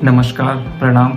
नमस्कार, प्रणाम।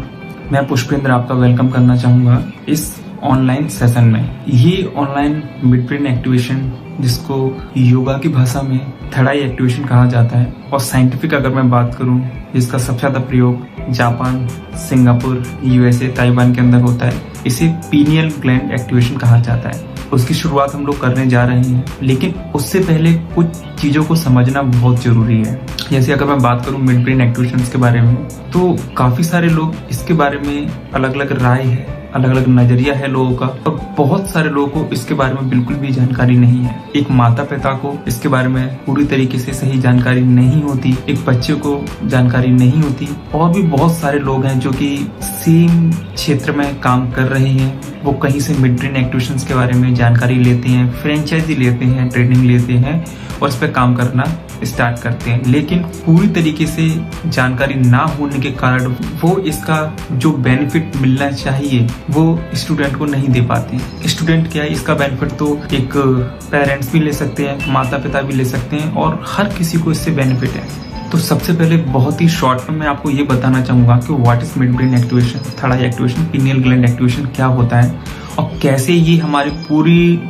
मैं पुष्पेंद्र आपका वेलकम करना चाहूँगा इस ऑनलाइन सेशन में। ये ऑनलाइन मिड ब्रेन एक्टिवेशन, जिसको योगा की भाषा में थर्ड आई एक्टिवेशन कहा जाता है, और साइंटिफिक अगर मैं बात करूँ, जिसका सबसे ज़्यादा प्रयोग जापान, सिंगापुर, यूएसए, ताइवान के अंदर होता है, इसे पीनियल ग्लैंड एक्टिवेशन कहा जाता है। उसकी शुरुआत हम लोग करने जा रहे हैं, लेकिन उससे पहले कुछ चीज़ों को समझना बहुत ज़रूरी है। जैसे अगर मैं बात करूं मिड ब्रेन एक्टिवेशंस के बारे में, तो काफ़ी सारे लोग इसके बारे में अलग अलग राय है, अलग अलग नज़रिया है लोगों का, और बहुत सारे लोगों को इसके बारे में बिल्कुल भी जानकारी नहीं है। एक माता पिता को इसके बारे में पूरी तरीके से सही जानकारी नहीं होती, एक बच्चे को जानकारी नहीं होती, और भी बहुत सारे लोग हैं जो कि सेम क्षेत्र में काम कर रहे हैं। वो कहीं से मिड ब्रेन एक्टिवेशंस के बारे में जानकारी लेते हैं, फ्रेंचाइजी लेते हैं, ट्रेनिंग लेते हैं और इस पर काम करना स्टार्ट करते हैं, लेकिन पूरी तरीके से जानकारी ना होने के कारण वो इसका जो बेनिफिट मिलना चाहिए वो स्टूडेंट को नहीं दे पाते। स्टूडेंट क्या है, इसका बेनिफिट तो एक पेरेंट्स भी ले सकते हैं, माता पिता भी ले सकते हैं, और हर किसी को इससे बेनिफिट है। तो सबसे पहले बहुत ही शॉर्ट में मैं आपको ये बताना चाहूँगा कि what is mid brain activation, third I activation, pineal gland activation क्या होता है, और कैसे ये हमारी पूरी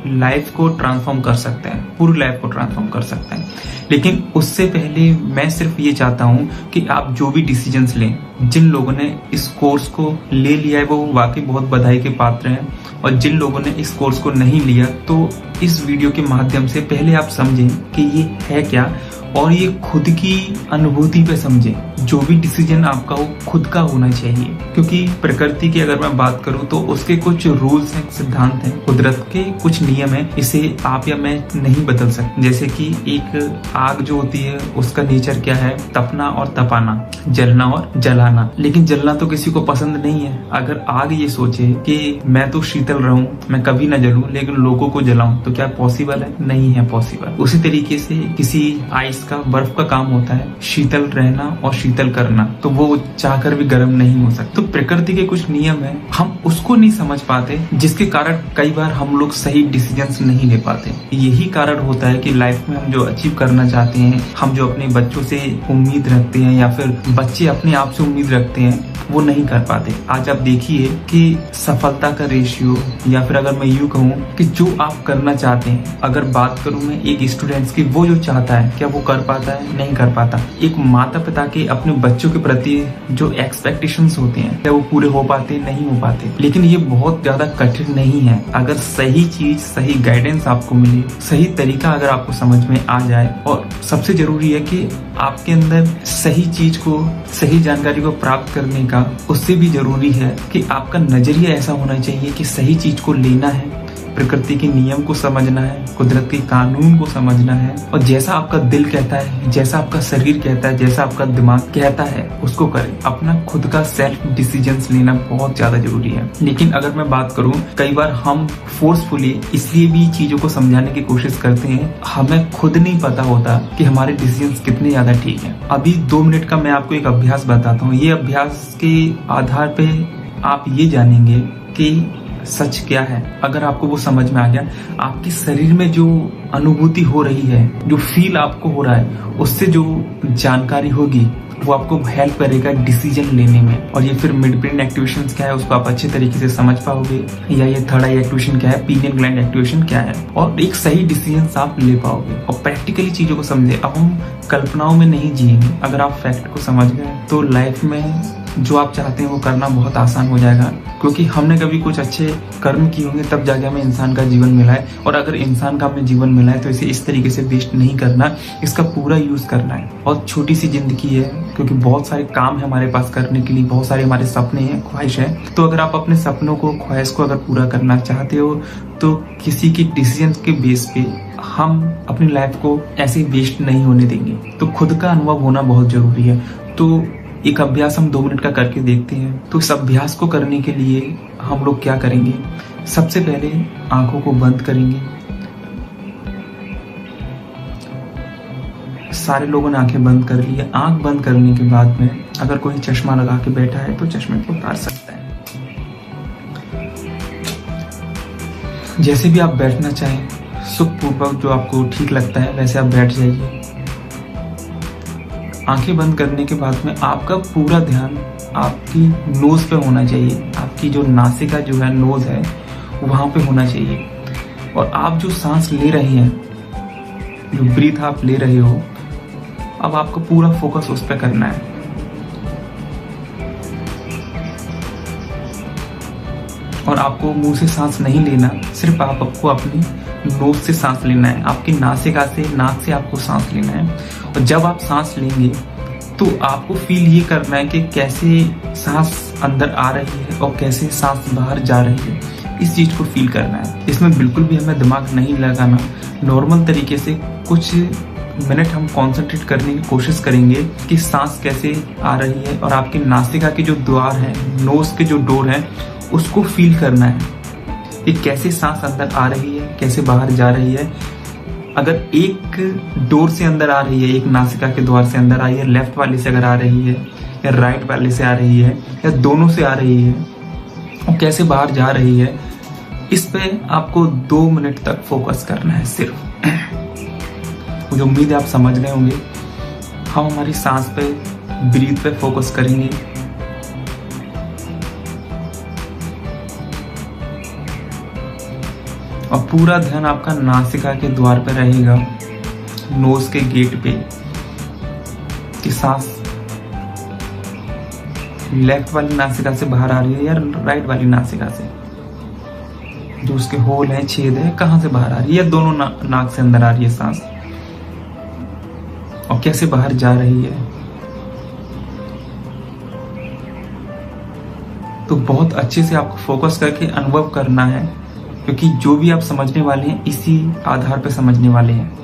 लाइफ को ट्रांसफॉर्म कर सकते हैं, पूरी लाइफ को ट्रांसफॉर्म कर सकते हैं। लेकिन उससे पहले मैं सिर्फ ये चाहता हूँ कि आप जो भी डिसीजंस लें, जिन लोगों ने इस कोर्स को ले लिया है वो वाकई बहुत बधाई के पात्र हैं, और जिन लोगों ने इस कोर्स को नहीं लिया, तो इस वीडियो के माध्यम से पहले आप समझें कि ये है क्या, और ये खुद की अनुभूति पे समझें। जो भी डिसीजन आपका हो खुद का होना चाहिए, क्योंकि प्रकृति की अगर मैं बात करूं तो उसके कुछ रूल्स हैं, सिद्धांत हैं, कुदरत के कुछ नियम हैं, इसे आप या मैं नहीं बदल सकते। जैसे कि एक आग जो होती है उसका नेचर क्या है, तपना और तपाना, जलना और जलाना। लेकिन जलना तो किसी को पसंद नहीं है। अगर आग ये सोचे कि मैं तो शीतल रहूं, मैं कभी ना जलूं, लेकिन लोगों को जलाऊं, तो क्या पॉसिबल है? नहीं है पॉसिबल। उसी तरीके से किसी आइस का, बर्फ का काम होता है शीतल रहना और शीतल करना, तो वो चाहकर भी गर्म नहीं हो सकता। तो प्रकृति के कुछ नियम है, हम उसको नहीं समझ पाते, जिसके कारण कई बार हम लोग सही डिसीजंस नहीं ले पाते। यही कारण होता है कि लाइफ में हम जो अचीव करना चाहते हैं, हम जो अपने बच्चों से उम्मीद रखते हैं, या फिर बच्चे अपने आप से उम्मीद रखते हैं, वो नहीं कर पाते। आज आप देखिए कि सफलता का रेशियो, या फिर अगर मैं यूं कहूँ कि जो आप करना चाहते हैं, अगर बात करूं मैं एक स्टूडेंट्स की, वो जो चाहता है क्या वो कर पाता है? नहीं कर पाता। एक माता पिता के अपने बच्चों के प्रति जो एक्सपेक्टेशंस होते हैं, क्या वो पूरे हो पाते? नहीं हो पाते। लेकिन ये बहुत ज्यादा कठिन नहीं है। अगर सही चीज, सही गाइडेंस आपको मिले, सही तरीका अगर आपको समझ में आ जाए, और सबसे जरूरी है कि आपके अंदर सही चीज को, सही जानकारी को प्राप्त करने का, उससे भी जरूरी है कि आपका नजरिया ऐसा होना चाहिए कि सही चीज को लेना है, प्रकृति के नियम को समझना है, कुदरत के कानून को समझना है, और जैसा आपका दिल कहता है, जैसा आपका शरीर कहता है, जैसा आपका दिमाग कहता है, उसको करें। अपना खुद का सेल्फ डिसीजंस लेना बहुत ज्यादा जरूरी है। लेकिन अगर मैं बात करूं, कई बार हम फोर्सफुली इसलिए भी चीजों को समझाने की कोशिश करते हैं, हमें खुद नहीं पता होता कि हमारे डिसीजंस कितने ज्यादा ठीक हैं। अभी 2 मिनट का मैं आपको एक अभ्यास बताता हूँ। ये अभ्यास के आधार पे आप ये जानेंगे कि सच क्या है। अगर आपको वो समझ में आ गया, आपके शरीर में जो अनुभूति हो रही है, जो फील आपको हो रहा है, उससे जो जानकारी होगी वो आपको हेल्प करेगा डिसीजन लेने में। और ये फिर मिड ब्रेन एक्टिवेशन क्या है उसको आप अच्छे तरीके से समझ पाओगे, या ये थर्ड आई एक्टिवेशन क्या है, पीनियल ग्लैंड एक्टिवेशन क्या है, और एक सही डिसीजन आप ले पाओगे और प्रैक्टिकली चीजों को समझे। अब हम कल्पनाओं में नहीं जिएंगे। अगर आप फैक्ट को समझ गए तो लाइफ में जो आप चाहते हैं वो करना बहुत आसान हो जाएगा, क्योंकि हमने कभी कुछ अच्छे कर्म किए होंगे, तब जाके हमें इंसान का जीवन मिला है। और अगर इंसान का हमें जीवन मिला है तो इसे इस तरीके से वेस्ट नहीं करना, इसका पूरा यूज करना है। और छोटी सी जिंदगी है, क्योंकि बहुत सारे काम है हमारे पास करने के लिए, बहुत सारे हमारे सपने हैं, ख्वाहिश है। तो अगर आप अपने सपनों को, ख्वाहिश को अगर पूरा करना चाहते हो, तो किसी की डिसीजन के बेस पे हम अपनी लाइफ को ऐसे वेस्ट नहीं होने देंगे। तो खुद का अनुभव होना बहुत जरूरी है। तो एक अभ्यास हम 2 मिनट का करके देखते हैं। तो इस अभ्यास को करने के लिए हम लोग क्या करेंगे, सबसे पहले आंखों को बंद करेंगे। सारे लोगों ने आंखें बंद कर ली है। आंख बंद करने के बाद में अगर कोई चश्मा लगा के बैठा है तो चश्मे को उतार सकता है। जैसे भी आप बैठना चाहें, सुखपूर्वक, जो आपको ठीक लगता है वैसे आप बैठ जाइए। आंखें बंद करने के बाद में आपका पूरा ध्यान आपकी नोज पे होना चाहिए। आपकी जो नासिका जो है, नोज है, वहां पे होना चाहिए। और आप जो सांस ले रहे हैं, जो ब्रीथ आप ले रहे हो, अब आपको पूरा फोकस उस पर करना है। और आपको मुंह से सांस नहीं लेना, सिर्फ आपको अपनी नोज से सांस लेना है। आपकी नासिका से, नाक से आपको सांस लेना है। और जब आप सांस लेंगे तो आपको फील ये करना है कि कैसे सांस अंदर आ रही है और कैसे सांस बाहर जा रही है। इस चीज को फील करना है। इसमें बिल्कुल भी हमें दिमाग नहीं लगाना। नॉर्मल तरीके से कुछ मिनट हम कंसंट्रेट करने की कोशिश करेंगे कि सांस कैसे आ रही है और आपकी नासिका के जो द्वार है, नोज के जो डोर है, उसको फील करना है कि कैसे सांस अंदर आ रही है, कैसे बाहर जा रही है। अगर एक डोर से अंदर आ रही है, एक नासिका के द्वार से अंदर आई है, लेफ्ट वाले से अगर आ रही है या राइट वाले से आ रही है या दोनों से आ रही है, और कैसे बाहर जा रही है, इस पे आपको 2 मिनट तक फोकस करना है सिर्फ। मुझे उम्मीद है आप समझ गए होंगे। हम हमारी सांस पे, ब्रीथ पे फोकस करेंगे। और पूरा ध्यान आपका नासिका के द्वार पे रहेगा, नोज के गेट पे, कि सांस लेफ्ट वाली नासिका से बाहर आ रही है या राइट वाली नासिका से, जो उसके होल है, छेद है, कहां से बाहर आ रही है, या दोनों नाक से अंदर आ रही है सांस, और कैसे बाहर जा रही है। तो बहुत अच्छे से आपको फोकस करके अनुभव करना है, क्योंकि जो भी आप समझने वाले हैं इसी आधार पर समझने वाले हैं।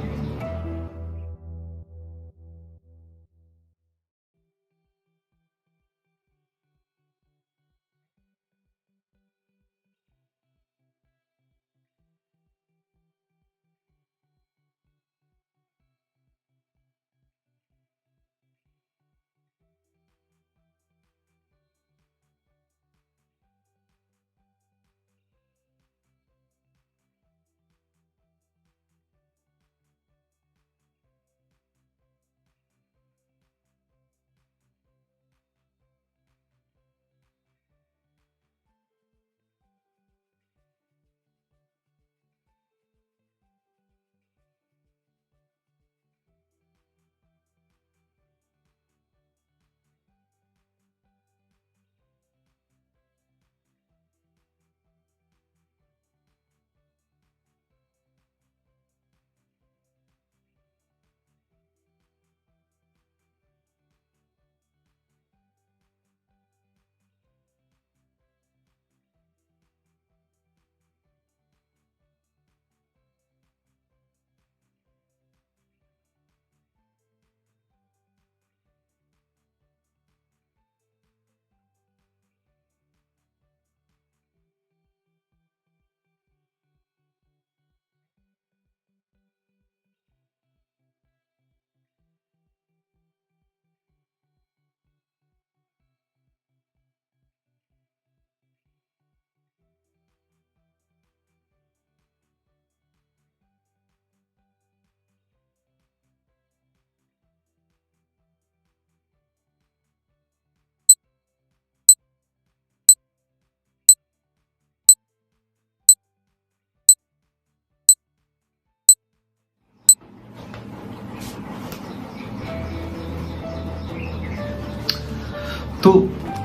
तो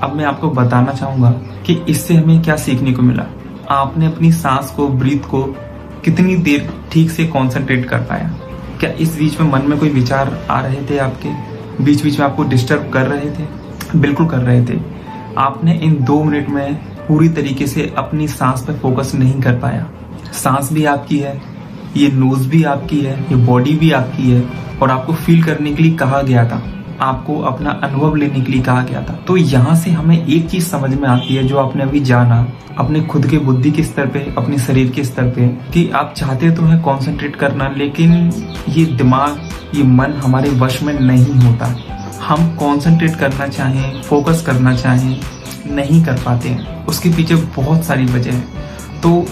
अब मैं आपको बताना चाहूंगा कि इससे हमें क्या सीखने को मिला। आपने अपनी सांस को, ब्रीथ को कितनी देर ठीक से कंसंट्रेट कर पाया? क्या इस बीच में मन में कोई विचार आ रहे थे आपके? बीच बीच में आपको डिस्टर्ब कर रहे थे? बिल्कुल कर रहे थे। आपने इन 2 मिनट में पूरी तरीके से अपनी सांस पर फोकस नहीं कर पाया। सांस भी आपकी है, ये नोज भी आपकी है, ये बॉडी भी आपकी है, और आपको फील करने के लिए कहा गया था, आपको अपना अनुभव लेने के लिए कहा गया था। तो यहाँ से हमें एक चीज समझ में आती है, जो आपने अभी जाना अपने खुद के बुद्धि के स्तर पे, अपने शरीर के स्तर पे, कि आप चाहते तो है कंसंट्रेट करना, लेकिन ये दिमाग, ये मन हमारे वश में नहीं होता। हम कंसंट्रेट करना चाहें, फोकस करना चाहें, नहीं कर पाते हैं। उसके पीछे बहुत सारी वजह है। तो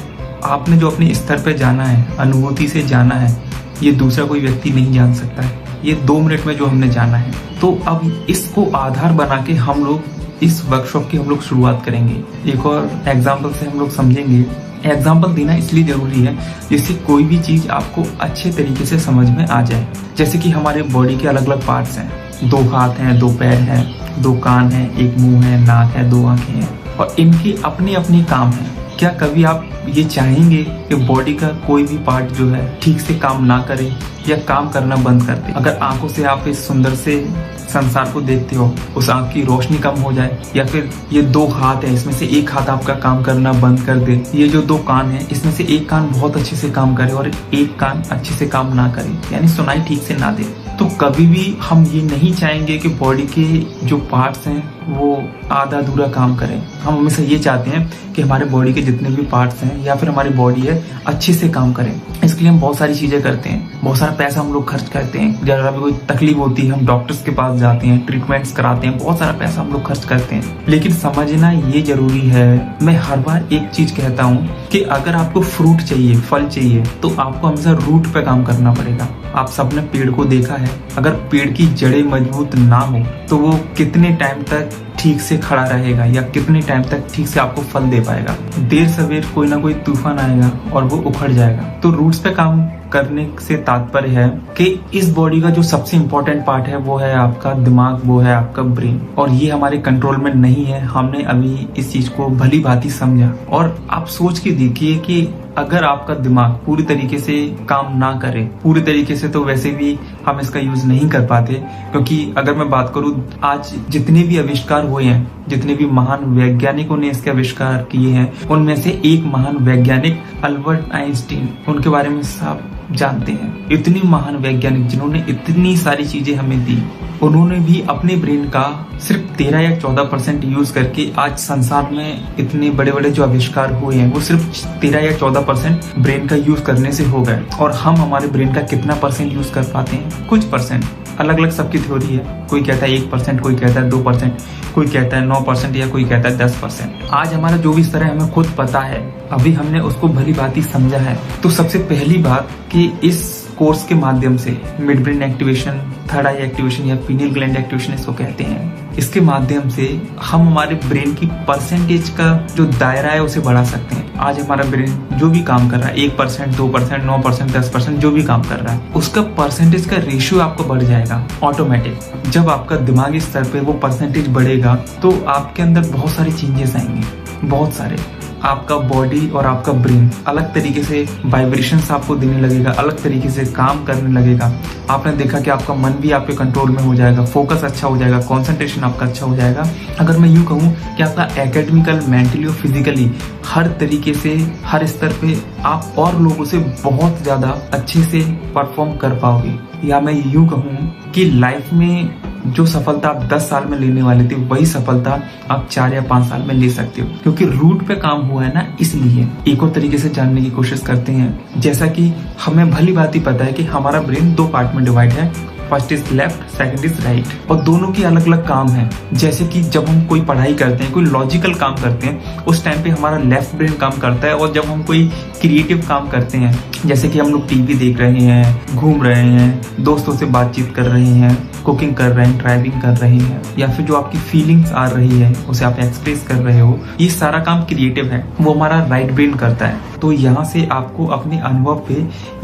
आपने जो अपने स्तर पे जाना है, अनुभूति से जाना है, ये दूसरा कोई व्यक्ति नहीं जान सकता है। ये 2 मिनट में जो हमने जाना है। तो अब इसको आधार बना के हम लोग इस वर्कशॉप की हम लोग शुरुआत करेंगे। एक और एग्जाम्पल से हम लोग समझेंगे। एग्जाम्पल देना इसलिए जरूरी है जिससे कोई भी चीज आपको अच्छे तरीके से समझ में आ जाए। जैसे कि हमारे बॉडी के अलग अलग पार्ट्स हैं, 2 हाथ हैं, 2 पैर हैं, 2 कान हैं, 1 मुंह है, नाक है, 2 आंखें हैं, और इनकी अपनी अपनी काम है। क्या कभी आप ये चाहेंगे कि बॉडी का कोई भी पार्ट जो है ठीक से काम ना करे या काम करना बंद कर दे? अगर आंखों से आप इस सुंदर से संसार को देखते हो, उस आंख की रोशनी कम हो जाए, या फिर ये 2 हाथ है, इसमें से 1 हाथ आपका काम करना बंद कर दे, ये जो 2 कान है, इसमें से 1 कान बहुत अच्छे से काम करे और 1 कान अच्छे से काम ना करे, यानी सुनाई ठीक से ना दे, तो कभी भी हम ये नहीं चाहेंगे कि बॉडी के जो पार्ट्स हैं वो आधा अधूरा काम करें। हम हमेशा ये चाहते हैं कि हमारे बॉडी के जितने भी पार्ट्स हैं या फिर हमारी बॉडी है अच्छे से काम करें। इसके लिए हम बहुत सारी चीजें करते हैं, बहुत सारा पैसा हम लोग खर्च करते हैं। जब भी कोई तकलीफ होती है हम डॉक्टर्स के पास जाते हैं, ट्रीटमेंट्स कराते हैं, बहुत सारा पैसा हम लोग खर्च करते हैं। लेकिन समझना ये जरूरी है, मैं हर बार एक चीज कहता हूँ कि अगर आपको फ्रूट चाहिए, फल चाहिए, तो आपको हमेशा रूट पे काम करना पड़ेगा। आप सबने पेड़ को देखा है, अगर पेड़ की जड़ें मजबूत ना हो तो वो कितने टाइम तक ठीक से खड़ा रहेगा या कितने टाइम तक ठीक से आपको फल दे पाएगा? देर सवेर कोई ना कोई तूफान आएगा और वो उखड़ जाएगा। तो रूट्स पे काम करने से तात्पर्य है कि इस बॉडी का जो सबसे इम्पोर्टेंट पार्ट है वो है आपका दिमाग, वो है आपका ब्रेन, और ये हमारे कंट्रोल में नहीं है। हमने अभी इस चीज को भली भांति समझा। और आप सोच के देखिए कि अगर आपका दिमाग पूरी तरीके से काम ना करे, पूरी तरीके से तो वैसे भी हम इसका यूज नहीं कर पाते, क्योंकि अगर मैं बात करूं आज जितने भी आविष्कार हुए हैं, जितने भी महान वैज्ञानिकों ने इसके आविष्कार किए हैं, उनमें से एक महान वैज्ञानिक अल्बर्ट आइंस्टीन, उनके बारे में सब जानते हैं। इतनी महान वैज्ञानिक जिन्होंने इतनी सारी चीजें हमें दी, उन्होंने भी अपने ब्रेन का सिर्फ 13 या 14% यूज करके आज संसार में इतने बड़े बड़े जो आविष्कार हुए हैं वो सिर्फ 13 या 14% ब्रेन का यूज करने से हो गए। और हम हमारे ब्रेन का कितना परसेंट यूज कर पाते हैं? कुछ परसेंट। अलग अलग सबकी थ्योरी है, कोई कहता है 1%, कोई कहता है 2%, कोई कहता है 9% या कोई कहता है 10%। आज हमारा जो भी स्तर है हमें खुद पता है, अभी हमने उसको भली भांति समझा है। तो सबसे पहली बात कि इस कोर्स के माध्यम से मिड ब्रेन एक्टिवेशन, थर्ड आई एक्टिवेशन या पीनियल ग्लैंड एक्टिवेशन इसको कहते हैं, इसके माध्यम से हम हमारे ब्रेन की परसेंटेज का जो दायरा है उसे बढ़ा सकते हैं। आज हमारा ब्रेन जो भी काम कर रहा है, 1%, 2%, 9%, 10% जो भी काम कर रहा है, उसका परसेंटेज का रेशियो आपको बढ़ जाएगा ऑटोमेटिक। जब आपका दिमागी स्तर पे वो परसेंटेज बढ़ेगा तो आपके अंदर बहुत सारे चेंजेस आएंगे, बहुत सारे। आपका बॉडी और आपका ब्रेन अलग तरीके से वाइब्रेशंस आपको देने लगेगा, अलग तरीके से काम करने लगेगा। आपने देखा कि आपका मन भी आपके कंट्रोल में हो जाएगा, फोकस अच्छा हो जाएगा, कंसंट्रेशन आपका अच्छा हो जाएगा। अगर मैं यूं कहूं कि आपका एकेडमिकल, मेंटली और फिजिकली हर तरीके से, हर स्तर पे आप और लोगों से बहुत ज्यादा अच्छे से परफॉर्म कर पाओगे। या मैं यूं कहूं कि लाइफ में जो सफलता आप 10 साल में लेने वाले थे वही सफलता आप 4 या 5 साल में ले सकते हो, क्योंकि रूट पे काम हुआ है ना। इसलिए एक और तरीके से जानने की कोशिश करते हैं। जैसा कि हमें भली भांति पता है कि हमारा ब्रेन 2 पार्ट में डिवाइड है, first is left, second is right, और दोनों की अलग अलग काम है। जैसे कि जब हम कोई पढ़ाई करते हैं, कोई लॉजिकल काम करते हैं, उस टाइम पे हमारा लेफ्ट ब्रेन काम करता है। और जब हम कोई क्रिएटिव काम करते हैं, जैसे कि हम लोग टीवी देख रहे हैं, घूम रहे हैं, दोस्तों से बातचीत कर रहे हैं, कुकिंग कर रहे हैं, ड्राइविंग कर रहे हैं, या फिर जो आपकी फीलिंग्स आ रही है उसे आप एक्सप्रेस कर रहे हो, ये सारा काम क्रिएटिव है, वो हमारा राइट ब्रेन करता है। तो यहाँ से आपको अपने अनुभव पे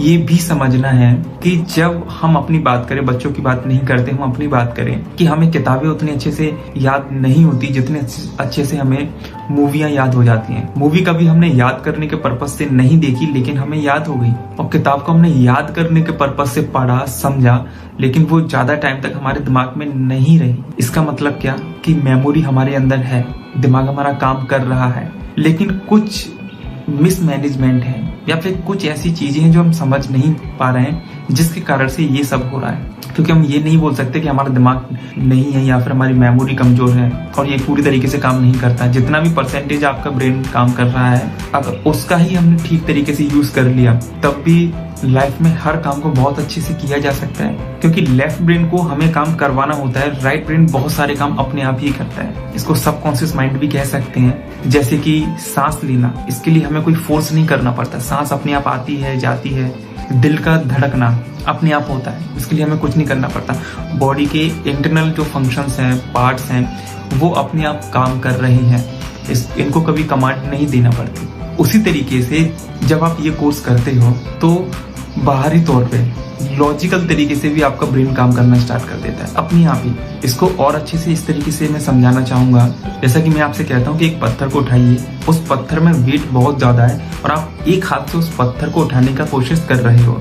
ये भी समझना है कि जब हम अपनी बात करें, बच्चों की बात नहीं करते, हम अपनी बात करें, कि हमें किताबें उतनी अच्छे से याद नहीं होती जितने अच्छे से हमें मूवियां याद हो जाती हैं। मूवी कभी हमने याद करने के पर्पज से नहीं देखी, लेकिन हमें याद हो गई। और किताब को हमने याद करने के पर्पज से पढ़ा, समझा, लेकिन वो ज्यादा टाइम तक हमारे दिमाग में नहीं रही। इसका मतलब क्या कि मेमोरी हमारे अंदर है, दिमाग हमारा काम कर रहा है, लेकिन कुछ मिसमैनेजमेंट है या फिर कुछ ऐसी चीजें हैं जो हम समझ नहीं पा रहे हैं, जिसके कारण से ये सब हो रहा है। क्योंकि हम ये नहीं बोल सकते कि हमारा दिमाग नहीं है या फिर हमारी मेमोरी कमजोर है और ये पूरी तरीके से काम नहीं करता। जितना भी परसेंटेज आपका ब्रेन काम कर रहा है, अगर उसका ही हमने ठीक तरीके से यूज कर लिया, तब भी लाइफ में हर काम को बहुत अच्छे से किया जा सकता है। क्योंकि लेफ्ट ब्रेन को हमें काम करवाना होता है, राइट ब्रेन बहुत सारे काम अपने आप ही करता है। इसको सबकॉन्शियस माइंड भी कह सकते हैं। जैसे कि सांस लेना, इसके लिए हमें कोई फोर्स नहीं करना पड़ता, सांस अपने आप आती है, जाती है, दिल का धड़कना अपने आप होता है, इसके लिए हमें कुछ नहीं करना पड़ता। बॉडी के इंटरनल जो फंक्शंस हैं, पार्ट्स हैं, वो अपने आप काम कर रहे हैं, इनको कभी कमांड नहीं देना पड़ती। उसी तरीके से जब आप ये कोर्स करते हो तो बाहरी तौर पे लॉजिकल तरीके से भी आपका ब्रेन काम करना स्टार्ट कर देता है अपने आप ही। इसको और अच्छे से इस तरीके से मैं समझाना चाहूंगा, जैसा कि मैं आपसे कहता हूँ कि एक पत्थर को उठाइए, उस पत्थर में वेट बहुत ज्यादा है और आप एक हाथ से उस पत्थर को उठाने का कोशिश कर रहे हो।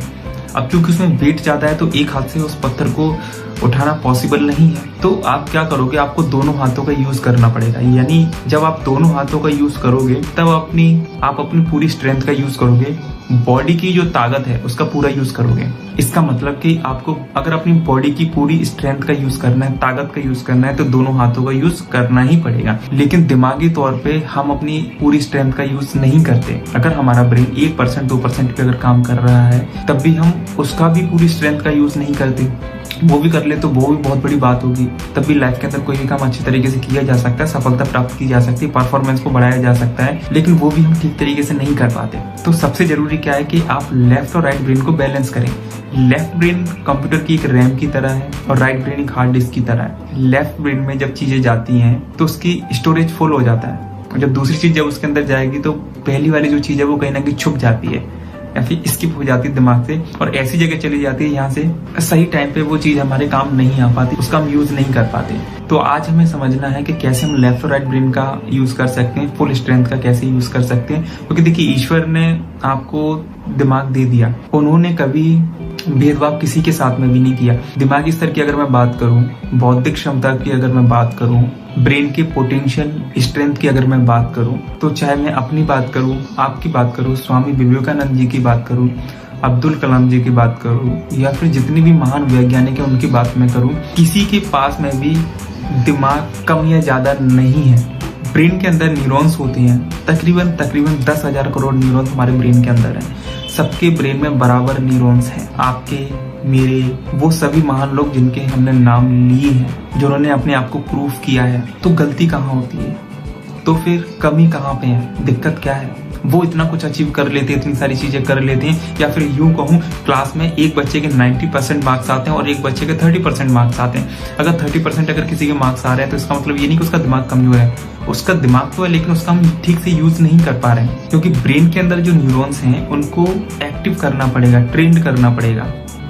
अब क्योंकि उसमें वेट ज्यादा है तो एक हाथ से उस पत्थर को उठाना पॉसिबल नहीं है, तो आप क्या करोगे, आपको दोनों हाथों का यूज करना पड़ेगा। यानी जब आप दोनों हाथों का यूज करोगे तब आप अपनी पूरी स्ट्रेंथ का यूज करोगे, बॉडी की जो ताकत है उसका पूरा यूज करोगे। इसका मतलब कि आपको अगर अपनी बॉडी की पूरी स्ट्रेंथ का यूज करना है, ताकत का यूज करना है, तो दोनों हाथों का यूज करना ही पड़ेगा। लेकिन दिमागी तौर पे हम अपनी पूरी स्ट्रेंथ का यूज नहीं करते। अगर हमारा ब्रेन 1% 2% पे अगर काम कर रहा है तब भी हम उसका भी पूरी स्ट्रेंथ का यूज नहीं करते। वो भी कर ले तो वो भी बहुत बड़ी बात होगी। तब भी लाइफ के अंदर कोई भी काम अच्छे तरीके से किया जा सकता है, सफलता प्राप्त की जा सकती है, परफॉर्मेंस को बढ़ाया जा सकता है, लेकिन वो भी हम ठीक तरीके से नहीं कर पाते। तो सबसे जरूरी क्या है कि आप लेफ्ट और राइट ब्रेन को बैलेंस करें। लेफ्ट ब्रेन कंप्यूटर की एक रैम की तरह है और राइट ब्रेन एक हार्ड डिस्क की तरह है। लेफ्ट ब्रेन में जब चीजें जाती हैं तो उसकी स्टोरेज फुल हो जाता है, जब दूसरी चीज जब उसके अंदर जाएगी तो पहली वाली जो चीज है वो कहीं ना कहीं छुप जाती है या फिर स्किप हो जाती है दिमाग से और ऐसी जगह चली जाती है यहाँ से सही टाइम पे वो चीज हमारे काम नहीं आ पाती, उसका हम यूज नहीं कर पाते। तो आज हमें समझना है कि कैसे हम लेफ्ट और राइट ब्रेन का यूज कर सकते हैं, फुल स्ट्रेंथ का कैसे यूज कर सकते हैं। क्योंकि देखिए, ईश्वर ने आपको दिमाग दे दिया, उन्होंने कभी भेदभाव किसी के साथ में भी नहीं किया। दिमागी स्तर की अगर मैं बात करूं, बौद्धिक क्षमता की अगर मैं बात करूं, ब्रेन के पोटेंशियल स्ट्रेंथ की अगर मैं बात करूं, तो चाहे मैं अपनी बात करूं, आपकी बात करूं, स्वामी विवेकानंद जी की बात करूं, अब्दुल कलाम जी की बात करूं, या फिर जितने भी महान वैज्ञानिक हैं उनकी बात मैं करूं, किसी के पास में भी दिमाग कम या ज्यादा नहीं है। ब्रेन के अंदर न्यूरॉन्स होती हैं, तकरीबन 10,000 करोड़ न्यूरॉन्स हमारे ब्रेन के अंदर हैं। सबके ब्रेन में बराबर न्यूरॉन्स हैं, आपके, मेरे, वो सभी महान लोग जिनके हमने नाम लिए हैं, जिन्होंने अपने आप को प्रूफ किया है। तो गलती कहाँ होती है, तो फिर कमी कहाँ पे है, दिक्कत क्या है? वो इतना कुछ अचीव कर लेते हैं, इतनी सारी चीजें कर लेते हैं, या फिर यूं कहूं क्लास में एक बच्चे के 90% मार्क्स आते हैं और एक बच्चे के 30% मार्क्स आते हैं। अगर 30% अगर किसी के मार्क्स आ रहे हैं तो इसका मतलब ये नहीं कि उसका दिमाग कमजोर है, उसका दिमाग तो है लेकिन उसका हम ठीक से यूज नहीं कर पा रहे हैं। क्योंकि ब्रेन के अंदर जो न्यूरॉन्स हैं उनको एक्टिव करना पड़ेगा, ट्रेंड करना पड़ेगा,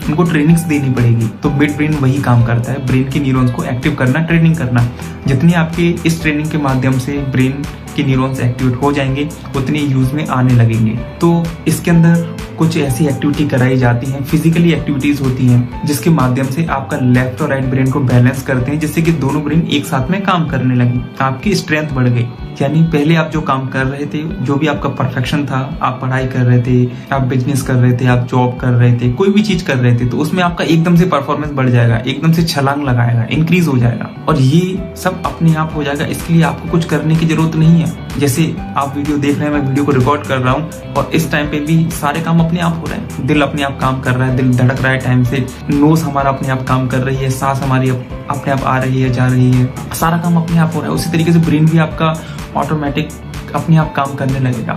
उनको ट्रेनिंग्स देनी पड़ेगी। तो मिड ब्रेन वही काम करता है, ब्रेन के न्यूरॉन्स को एक्टिव करना, ट्रेनिंग करना। जितनी आपके इस ट्रेनिंग के माध्यम से ब्रेन के न्यूरॉन्स एक्टिवेट हो जाएंगे उतने यूज में आने लगेंगे। तो इसके अंदर कुछ ऐसी एक्टिविटी कराई जाती हैं, फिजिकली एक्टिविटीज होती हैं जिसके माध्यम से आपका लेफ्ट और राइट ब्रेन को बैलेंस करते हैं, जिससे कि दोनों ब्रेन एक साथ में काम करने लगे, आपकी स्ट्रेंथ बढ़ गई। यानी पहले आप जो काम कर रहे थे, जो भी आपका परफेक्शन था, आप पढ़ाई कर रहे थे, आप बिजनेस कर रहे थे, आप जॉब कर रहे थे, कोई भी चीज कर रहे थे, तो उसमें आपका एकदम से परफॉर्मेंस बढ़ जाएगा, एकदम से छलांग लगाएगा, इंक्रीज हो जाएगा और ये सब अपने आप हो जाएगा। इसके लिए आपको कुछ करने की जरूरत नहीं है। जैसे आप वीडियो देख रहे हैं, मैं वीडियो को रिकॉर्ड कर रहा हूँ और इस टाइम पे भी सारे काम अपने आप हो रहे हैं। दिल अपने आप काम कर रहा है, दिल धड़क रहा है टाइम से, नोज हमारा अपने आप काम कर रही है, सांस हमारी अपने आप आ रही है, जा रही है, सारा काम अपने आप हो रहा है। उसी तरीके से ब्रेन भी आपका ऑटोमेटिक अपने आप काम करने लगेगा,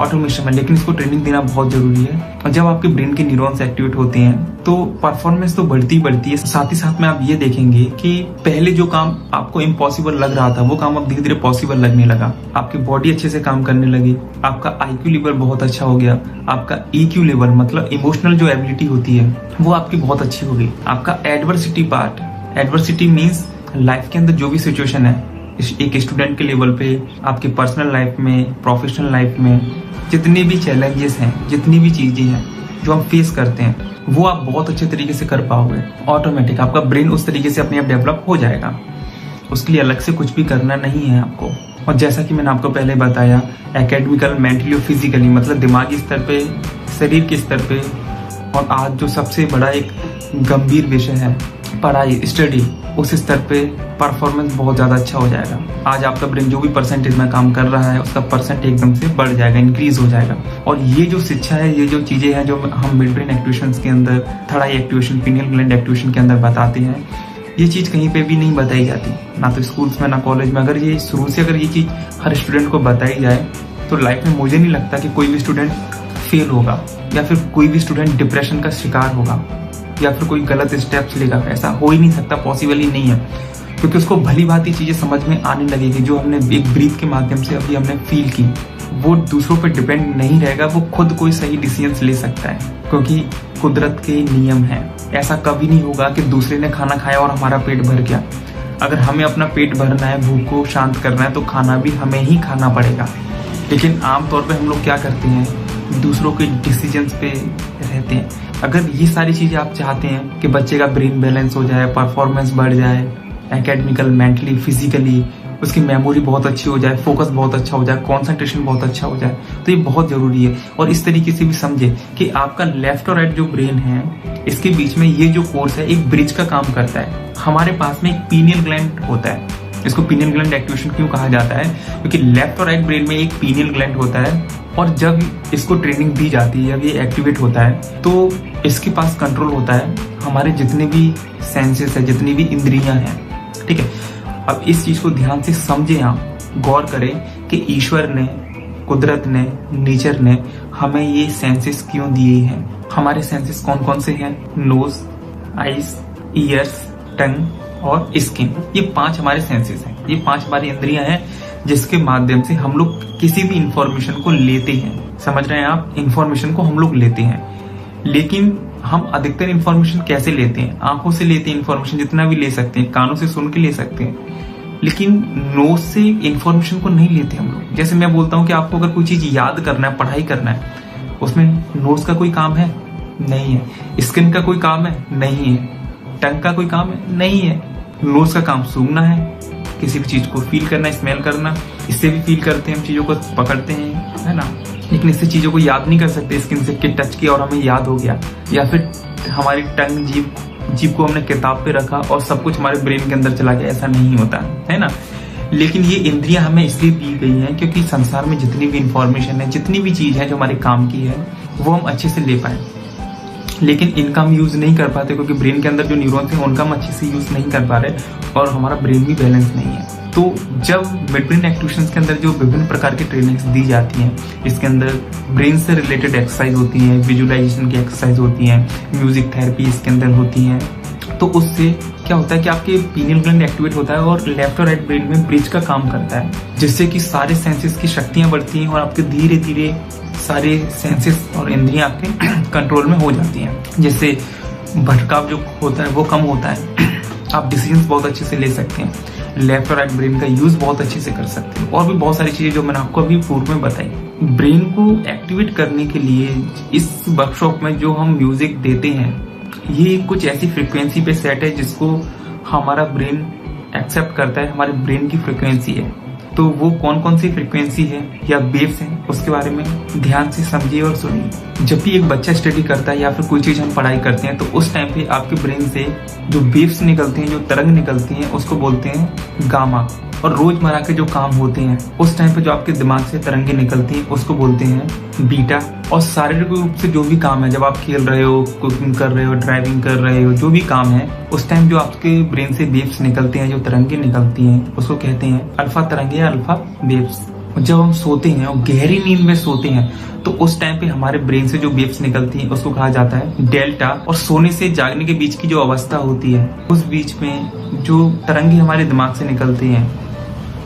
ऑटोमेशन में। लेकिन इसको ट्रेनिंग देना बहुत जरूरी है। और जब आपके ब्रेन के न्यूरॉन्स एक्टिवेट होते हैं तो परफॉर्मेंस तो बढ़ती ही बढ़ती है। साथ ही साथ में आप ये देखेंगे कि पहले जो काम आपको इम्पॉसिबल लग रहा था वो काम अब धीरे धीरे पॉसिबल लगने लगा। आपकी बॉडी अच्छे से काम करने लगी, आपका IQ लेवल बहुत अच्छा हो गया, आपका EQ लेवल मतलब इमोशनल जो एबिलिटी होती है वो आपकी बहुत अच्छी हो गई। आपका adversity part, adversity means life के अंदर जो भी सिचुएशन है, एक स्टूडेंट के लेवल पे, आपके पर्सनल लाइफ में, प्रोफेशनल लाइफ में जितने भी चैलेंजेस हैं, जितनी भी चीजें हैं जो हम फेस करते हैं, वो आप बहुत अच्छे तरीके से कर पाओगे। ऑटोमेटिक आपका ब्रेन उस तरीके से अपने आप डेवलप हो जाएगा। उसके लिए अलग से कुछ भी करना नहीं है आपको। और जैसा कि मैंने आपको पहले बताया, एकेडमिकल, मेंटली और फिजिकली मतलब दिमागी स्तर पे, शरीर के स्तर पे, और आज जो सबसे बड़ा एक गंभीर विषय है पढ़ाई, स्टडी, उस स्तर पे परफॉर्मेंस बहुत ज्यादा अच्छा हो जाएगा। आज आपका ब्रेन जो भी परसेंटेज में काम कर रहा है उसका परसेंट एकदम से बढ़ जाएगा, इंक्रीज हो जाएगा। और ये जो शिक्षा है, ये जो चीजें हैं जो हम मिड ब्रेन एक्टिवेशन के अंदर, थर्ड आई एक्टिवेशन, पीनियल ग्लैंड एक्टिवेशन के अंदर बताते हैं, ये चीज कहीं पे भी नहीं बताई जाती, ना तो स्कूल्स में ना कॉलेज में। अगर ये शुरू से अगर ये चीज हर स्टूडेंट को बताई जाए तो लाइफ में मुझे नहीं लगता कि कोई भी स्टूडेंट फेल होगा, या फिर कोई भी स्टूडेंट डिप्रेशन का शिकार होगा, या फिर कोई गलत स्टेप्स लेगा। ऐसा हो ही नहीं सकता, पॉसिबल ही नहीं है, क्योंकि उसको भली भांति चीजें समझ में आने लगेगी जो हमने एक ब्रीथ के माध्यम से अभी हमने फील की। वो दूसरों पर डिपेंड नहीं रहेगा, वो खुद कोई सही डिसीजंस ले सकता है, क्योंकि कुदरत के नियम है। ऐसा कभी नहीं होगा कि दूसरे ने खाना खाया और हमारा पेट भर गया। अगर हमें अपना पेट भरना है, भूख को शांत करना है, तो खाना भी हमें ही खाना पड़ेगा। लेकिन आमतौर पे हम लोग क्या करते हैं, दूसरों के डिसीजंस पे रहते हैं। अगर ये सारी चीजें आप चाहते हैं कि बच्चे का ब्रेन बैलेंस हो जाए, परफॉर्मेंस बढ़ जाए, एकेडमिकल, मेंटली, फिजिकली, उसकी मेमोरी बहुत अच्छी हो जाए, फोकस बहुत अच्छा हो जाए, कंसंट्रेशन बहुत अच्छा हो जाए, तो ये बहुत जरूरी है। और इस तरीके से भी समझे कि आपका लेफ्ट और राइट जो ब्रेन है, इसके बीच में ये जो कोर्स है एक ब्रिज का काम करता है। हमारे पास में एक पीनियल ग्लैंड होता है, इसको पीनियल ग्लैंड एक्टिवेशन क्यों कहा जाता है, क्योंकि लेफ्ट और राइट ब्रेन में एक पीनियल ग्लैंड होता है, और जब इसको ट्रेनिंग दी जाती है, जब ये एक्टिवेट होता है, तो इसके पास कंट्रोल होता है हमारे जितने भी सेंसेस है, जितनी भी इंद्रियां हैं। ठीक है, अब इस चीज को ध्यान से समझें, आप गौर करें कि ईश्वर ने, कुदरत ने, नेचर ने हमें ये सेंसेस क्यों दिए हैं। हमारे सेंसेस कौन कौन से हैं? नोज, आईज, ईयर्स, टंग और स्किन। ये 5 हमारे सेंसेस हैं, ये 5 हमारी इंद्रियां हैं, जिसके माध्यम से हम लोग किसी भी इंफॉर्मेशन को लेते हैं। समझ रहे हैं आप? इंफॉर्मेशन को हम लोग लेते हैं, लेकिन हम अधिकतर इंफॉर्मेशन कैसे लेते हैं? आंखों से लेते हैं इंफॉर्मेशन, जितना भी ले सकते हैं, कानों से सुन के ले सकते हैं, लेकिन नोज से इंफॉर्मेशन को नहीं लेते हम लोग। जैसे मैं बोलता हूँ कि आपको अगर कोई चीज याद करना है, पढ़ाई करना है, उसमें नोज का कोई काम है? नहीं है। स्किन का कोई काम है? नहीं है। टंग का कोई काम है? नहीं है। नोज का काम सूंघना है, किसी भी चीज को फील करना, स्मेल करना, इससे भी फील करते हैं, हम चीजों को पकड़ते हैं, है ना। लेकिन इससे चीजों को याद नहीं कर सकते। स्किन से टच किया और हमें याद हो गया, या फिर हमारी टंग, जीभ को हमने किताब पे रखा और सब कुछ हमारे ब्रेन के अंदर चला गया, ऐसा नहीं होता है ना। लेकिन ये इंद्रियां हमें इसलिए दी गई हैं क्योंकि संसार में जितनी भी इंफॉर्मेशन है, जितनी भी चीज है जो हमारे काम की है, वो हम अच्छे से ले पाए। लेकिन इनका हम यूज नहीं कर पाते, क्योंकि ब्रेन के अंदर जो न्यूरॉन्स हैं उनका हम अच्छे से यूज नहीं कर पा रहे, और हमारा ब्रेन भी बैलेंस नहीं है। तो जब मिड ब्रेन एक्टिवेशंस के अंदर जो विभिन्न प्रकार की ट्रेनिंग्स दी जाती हैं, इसके अंदर ब्रेन से रिलेटेड एक्सरसाइज होती हैं, विजुअलाइजेशन की एक्सरसाइज होती हैं, म्यूजिक थेरेपी इसके अंदर होती हैं, तो उससे क्या होता है कि आपके पीनियल ग्लैंड एक्टिवेट होता है और लेफ्ट और राइट ब्रेन में ब्रिज का काम करता है, जिससे कि सारे सेंसेस की शक्तियां बढ़ती हैं और आपके धीरे धीरे सारे सेंसेस और इंद्रियां आपके कंट्रोल में हो जाती हैं, जिससे भटकाव जो होता है वो कम होता है। आप डिसीजंस बहुत अच्छे से ले सकते हैं, लेफ्ट और राइट ब्रेन का यूज बहुत अच्छे से कर सकते हैं, और भी बहुत सारी चीजें जो मैंने आपको अभी पूर्व में बताई। ब्रेन को एक्टिवेट करने के लिए इस वर्कशॉप में जो हम म्यूजिक देते हैं, ये कुछ ऐसी फ्रीक्वेंसी पे सेट है जिसको हमारा ब्रेन एक्सेप्ट करता है, हमारे ब्रेन की फ्रीक्वेंसी है। तो वो कौन कौन सी फ्रीक्वेंसी है या वेव्स हैं, उसके बारे में ध्यान से समझिए और सुनिए। जब भी एक बच्चा स्टडी करता है या फिर कोई चीज हम पढ़ाई करते हैं, तो उस टाइम पे आपके ब्रेन से जो वेव्स निकलती हैं, जो तरंग निकलती हैं, उसको बोलते हैं गामा। और रोजमर्रा के जो काम होते हैं उस टाइम पे जो आपके दिमाग से तरंगे निकलती हैं, उसको बोलते हैं बीटा। और शारीरिक रूप से जो भी काम है, जब आप खेल रहे हो, कुकिंग कर रहे हो, ड्राइविंग कर रहे हो, जो भी काम है, उस टाइम जो आपके ब्रेन से वेव्स निकलते हैं, जो तरंगे निकलती हैं, उसको कहते हैं अल्फा तरंगे या अल्फा वेव्स। जब हम सोते हैं और गहरी नींद में सोते हैं, तो उस टाइम पे हमारे ब्रेन से जो वेव्स निकलती हैं उसको कहा जाता है डेल्टा। और सोने से जागने के बीच की जो अवस्था होती है, उस बीच में जो तरंगे हमारे दिमाग से निकलती हैं,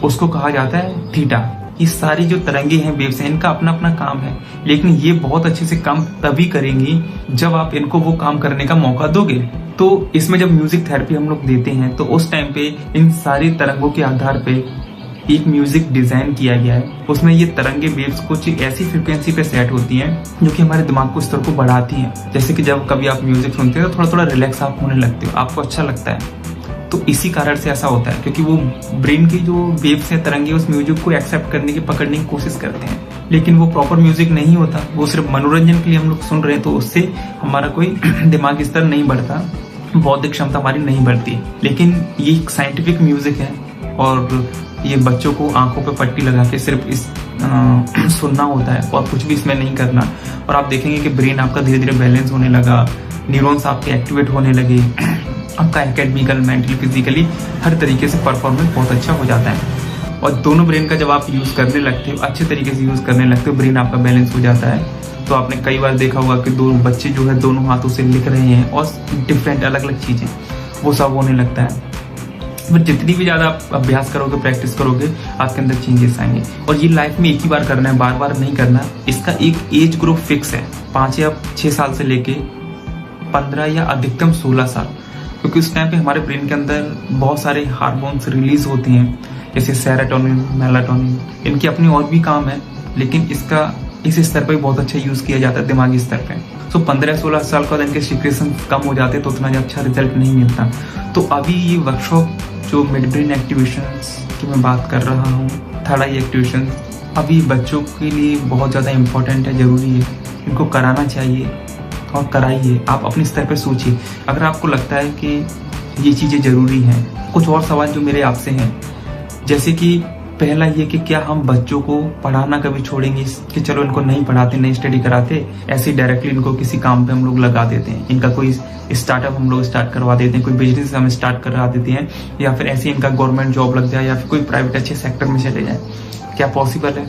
उसको कहा जाता है थीटा। ये सारी जो तरंगे हैं, वेव्स हैं, इनका अपना अपना काम है, लेकिन ये बहुत अच्छे से काम तभी करेंगी जब आप इनको वो काम करने का मौका दोगे। तो इसमें जब म्यूजिक थेरेपी हम लोग देते हैं, तो उस टाइम पे इन सारी तरंगों के आधार पे एक म्यूजिक डिजाइन किया गया है। उसमें ये तरंगे, वेव्स कुछ ऐसी फ्रीक्वेंसी पे सेट होती हैं जो कि हमारे दिमाग को स्तर को बढ़ाती हैं। जैसे कि जब कभी आप म्यूजिक सुनते हो तो थोड़ा थोड़ा रिलैक्स आप होने लगते हो, आपको अच्छा लगता है। तो इसी कारण से ऐसा होता है, क्योंकि वो ब्रेन की जो वेव्स हैं, तरंगे, उस म्यूजिक को एक्सेप्ट करने की, पकड़ने की कोशिश करते हैं, लेकिन वो प्रॉपर म्यूजिक नहीं होता, वो सिर्फ मनोरंजन के लिए हम लोग सुन रहे हैं। तो उससे हमारा कोई दिमागी स्तर नहीं बढ़ता, बौद्धिक क्षमता हमारी नहीं बढ़ती। लेकिन ये एक साइंटिफिक म्यूजिक है, और ये बच्चों को आंखों पे पट्टी लगा के सिर्फ इस सुनना होता है और कुछ भी इसमें नहीं करना। और आप देखेंगे कि ब्रेन आपका धीरे धीरे बैलेंस होने लगा, न्यूरॉन्स आपके एक्टिवेट होने लगे, आपका एकेडमिकल, मेंटली, फिजिकली हर तरीके से परफॉर्मेंस बहुत अच्छा हो जाता है। और दोनों ब्रेन का जब आप यूज़ करने लगते हो, अच्छे तरीके से यूज़ करने लगते हो, ब्रेन आपका बैलेंस हो जाता है। तो आपने कई बार देखा होगा कि दो बच्चे जो है दोनों हाथों से लिख रहे हैं और डिफरेंट अलग अलग चीज़ें, वो सब होने लगता है। फिर जितनी भी ज़्यादा आप अभ्यास करोगे, प्रैक्टिस करोगे, आपके अंदर चेंजेस आएंगे। और ये लाइफ में एक ही बार करना है, बार बार नहीं करना। इसका एक एज ग्रुप फिक्स है, 5 या 6 साल से लेके 15 या अधिकतम 16 साल, क्योंकि उस टाइम पे हमारे ब्रेन के अंदर बहुत सारे हार्मोन्स रिलीज होते हैं, जैसे सेरोटोनिन, मेलाटोनिन। इनकी अपनी और भी काम है, लेकिन इसका इस स्तर पर बहुत अच्छा यूज़ किया जाता है, दिमागी स्तर पे। तो 15-16 साल के बाद इनके सीक्रेशन कम हो जाते हैं, तो उतना अच्छा रिजल्ट नहीं मिलता। तो अभी ये वर्कशॉप जो मिड ब्रेन एक्टिवेशंस की मैं बात कर रहा हूँ, थर्ड आई एक्टिवेशन, अभी बच्चों के लिए बहुत ज़्यादा इम्पोर्टेंट है, ज़रूरी है, इनको कराना चाहिए और कराइए। आप अपने स्तर पर सोचिए, अगर आपको लगता है कि ये चीज़ें ज़रूरी हैं। कुछ और सवाल जो मेरे आपसे हैं, जैसे कि पहला ये कि क्या हम बच्चों को पढ़ाना कभी छोड़ेंगे कि चलो इनको नहीं पढ़ाते, नहीं स्टडी कराते, ऐसे ही डायरेक्टली इनको किसी काम पे हम लोग लगा देते हैं, इनका कोई स्टार्टअप हम लोग स्टार्ट करवा देते हैं, कोई बिजनेस हम स्टार्ट करवा देते हैं, या फिर ऐसे इनका गवर्नमेंट जॉब लग जाए या फिर कोई प्राइवेट अच्छे सेक्टर में चले जाए। क्या पॉसिबल है?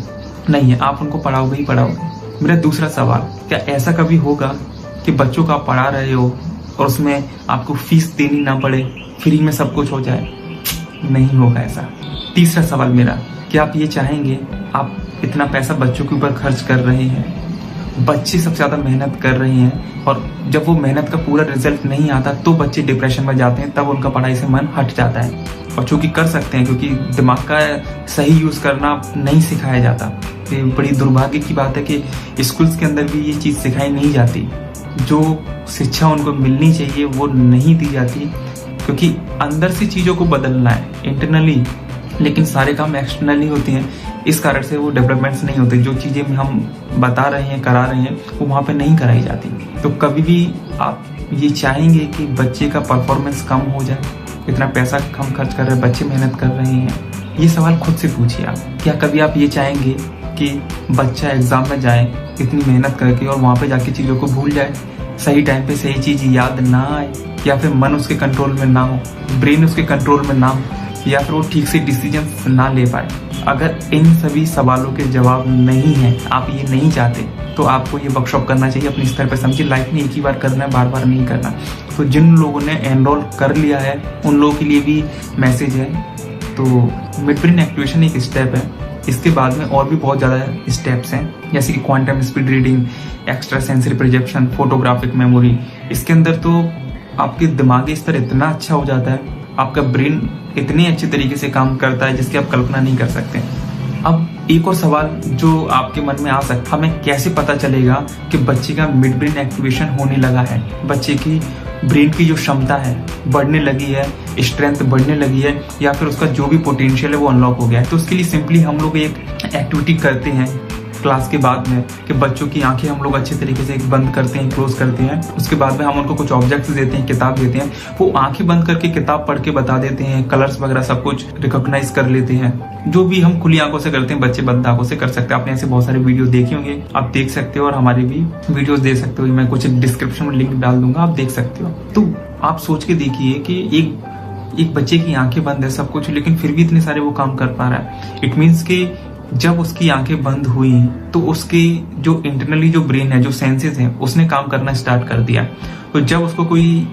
नहीं है। आप उनको पढ़ाओगे ही पढ़ाओगे। मेरा दूसरा सवाल, क्या ऐसा कभी होगा कि बच्चों को आप पढ़ा रहे हो और उसमें आपको फीस देनी ना पड़े, फ्री में सब कुछ हो जाए? नहीं होगा ऐसा। तीसरा सवाल मेरा, क्या आप ये चाहेंगे, आप इतना पैसा बच्चों के ऊपर खर्च कर रहे हैं, बच्चे सबसे ज़्यादा मेहनत कर रहे हैं, और जब वो मेहनत का पूरा रिजल्ट नहीं आता तो बच्चे डिप्रेशन में जाते हैं, तब उनका पढ़ाई से मन हट जाता है। और चूंकि कर सकते हैं, क्योंकि दिमाग का सही यूज़ करना नहीं सिखाया जाता। ये बड़ी दुर्भाग्य की बात है कि स्कूल्स के अंदर भी ये चीज़ सिखाई नहीं जाती। जो शिक्षा उनको मिलनी चाहिए वो नहीं दी जाती, क्योंकि अंदर से चीज़ों को बदलना है इंटरनली, लेकिन सारे काम एक्सटर्नली होते हैं। इस कारण से वो डेवलपमेंट्स नहीं होते। जो चीज़ें हम बता रहे हैं, करा रहे हैं, वो वहाँ पे नहीं कराई जाती। तो कभी भी आप ये चाहेंगे कि बच्चे का परफॉर्मेंस कम हो जाए, इतना पैसा कम खर्च कर रहे हैं, बच्चे मेहनत कर रहे हैं, ये सवाल खुद से पूछिए आप। क्या कभी आप ये चाहेंगे कि बच्चा एग्जाम में जाए इतनी मेहनत करके और वहाँ पे जाके चीज़ों को भूल जाए, सही टाइम पे सही चीज़ याद ना आए, या फिर मन उसके कंट्रोल में ना हो, ब्रेन उसके कंट्रोल में ना हो, या फिर वो ठीक से डिसीजन ना ले पाए? अगर इन सभी सवालों के जवाब नहीं है, आप ये नहीं चाहते, तो आपको ये वर्कशॉप करना चाहिए अपने स्तर पर। समझिए, लाइफ में एक ही बार करना है, बार बार नहीं करना। तो जिन लोगों ने एनरोल कर लिया है उन लोगों के लिए भी मैसेज है। तो मिड ब्रेन एक्टिवेशन एक स्टेप है, इसके बाद में और भी बहुत ज़्यादा स्टेप्स हैं, जैसे कि quantum speed reading, extra sensory projection, photographic memory. इसके अंदर तो आपके दिमागी स्तर इतना अच्छा हो जाता है, आपका ब्रेन इतने अच्छे तरीके से काम करता है जिसकी आप कल्पना नहीं कर सकते। अब एक और सवाल जो आपके मन में आ सकता है, हमें कैसे पता चलेगा कि बच्चे का मिड ब्रेन एक्टिवेशन होने लगा है, बच्चे की ब्रेन की जो क्षमता है बढ़ने लगी है, स्ट्रेंथ बढ़ने लगी है, या फिर उसका जो भी पोटेंशियल है वो अनलॉक हो गया है? तो उसके लिए सिंपली हम लोग एक एक्टिविटी करते हैं क्लास के बाद में, कि बच्चों की आंखें हम लोग अच्छे तरीके से बंद करते हैं, क्लोज करते हैं। उसके बाद में हम उनको कुछ ऑब्जेक्ट्स देते हैं, किताब देते हैं, वो आंखें बंद करके किताब पढ़ के बता देते हैं, कलर्स वगैरह सब कुछ रिकॉग्नाइज कर लेते हैं। जो भी हम खुली आंखों से करते हैं, बच्चे बंद आंखों से कर सकते हैं। आपने ऐसे बहुत सारे वीडियो देखे होंगे, आप देख सकते हो, और हमारी भी वीडियोज देख सकते हो। मैं कुछ डिस्क्रिप्शन में लिंक डाल दूंगा, आप देख सकते हो। तो आप सोच के देखिए कि एक बच्चे की आंखें बंद है, सब कुछ, लेकिन फिर भी इतने सारे वो काम कर पा रहा है। इट मीन्स कि जब उसकी आंखें बंद हुई तो उसके जो इंटरनली जो ब्रेन है, जो सेंसेस हैं, उसने काम करना स्टार्ट कर दिया। तो जब उसको कोई